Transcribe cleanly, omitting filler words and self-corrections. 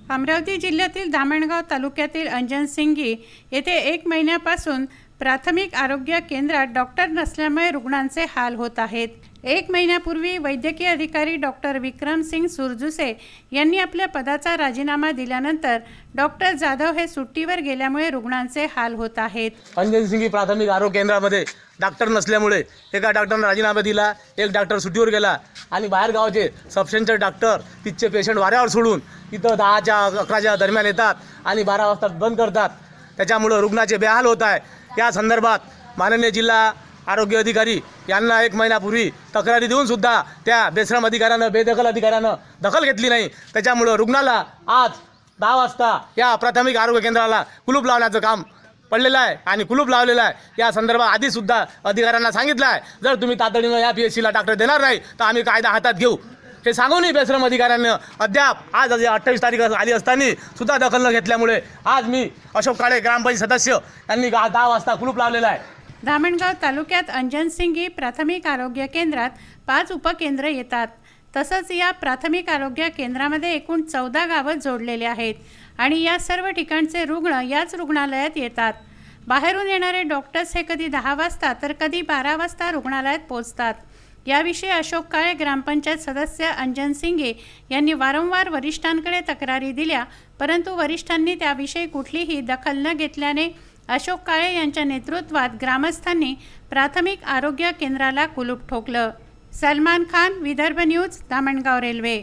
अमरावती जिल्ह्यातील धामणगाव तालुक्यातील अंजनसिंगी येथे 1 महिन्यापासून प्राथमिक आरोग्य केंद्रात डॉक्टर नसल्यामुळे रुग्णांचे हाल होत आहेत। 1 महिन्यापूर्वी वैद्यकीय अधिकारी डॉक्टर विक्रम सिंग सुरजुसे यांनी आपल्या पदाचा राजीनामा दिल्यानंतर डॉक्टर जाधव हे सुट्टीवर गेल्यामुळे रुग्णांचे हाल होत आहेत। अंजनसिंगी प्राथमिक आरोग्य केंद्रामध्ये डॉक्टर नसल्यामुळे एका डॉक्टरने राजीनामा दिला, एक डॉक्टर सुट्टीवर गेला आणि बाहेर गावाचे सबसेंटर डॉक्टर तिथचे पेशंट वाऱ्यावर सोडून इथं 10च्या 11च्या दरम्यान येतात आणि 12 वाजता बंद करतात। त्याच्यामुळे रुग्णाचे बेहाल होत आहे। या संदर्भात माननीय जिल्हा आरोग्य अधिकारी यांना 1 महिन्यापूर्वी तक्रारी देऊन सुद्धा त्या बेश्रम अधिकाऱ्यानं बेदखल अधिकाऱ्यानं दखल घेतली नाही। त्याच्यामुळे रुग्णाला आज 10 वाजता या प्राथमिक आरोग्य केंद्राला कुलूप लावण्याचं काम पडलेलं आहे आणि कुलूप लावलेलं आहे। या संदर्भात आधी सुद्धा अधिकाऱ्यांना सांगितलं आहे, जर तुम्ही तातडीनं या PHCला डॉक्टर देणार नाही तर आम्ही कायदा हातात घेऊ। हे सांगूनही बेश्रम अधिकाऱ्यांनी अद्याप आज 28 तारीख आली असताना सुद्धा दखल न घेतल्यामुळे आज मी अशोक काळे ग्रामपंचायत सदस्य यांनी 10 वाजता कुलूप लावलेलं आहे। धामणगाव तालुक्यात अंजनसिंगी प्राथमिक आरोग्य केंद्रात 5 उपकेंद्र येतात। तसंच या प्राथमिक आरोग्य केंद्रामध्ये एकूण 14 गावं जोडलेले आहेत आणि या सर्व ठिकाणचे रुग्ण याच रुग्णालयात येतात। बाहेरून येणारे डॉक्टर्स हे कधी 10 वाजता तर कधी 12 वाजता रुग्णालयात पोहोचतात। याविषयी अशोक काळे ग्रामपंचायत सदस्य अंजनसिंगी यांनी वारंवार वरिष्ठांकडे तक्रारी दिल्या, परंतु वरिष्ठांनी त्याविषयी कुठलीही दखल न घेतल्याने अशोक काळे यांच्या नेतृत्वात ग्रामस्थांनी प्राथमिक आरोग्य केंद्राला कुलूप ठोकलं। Salman Khan, Vidarbha news, Dhamangaon railway.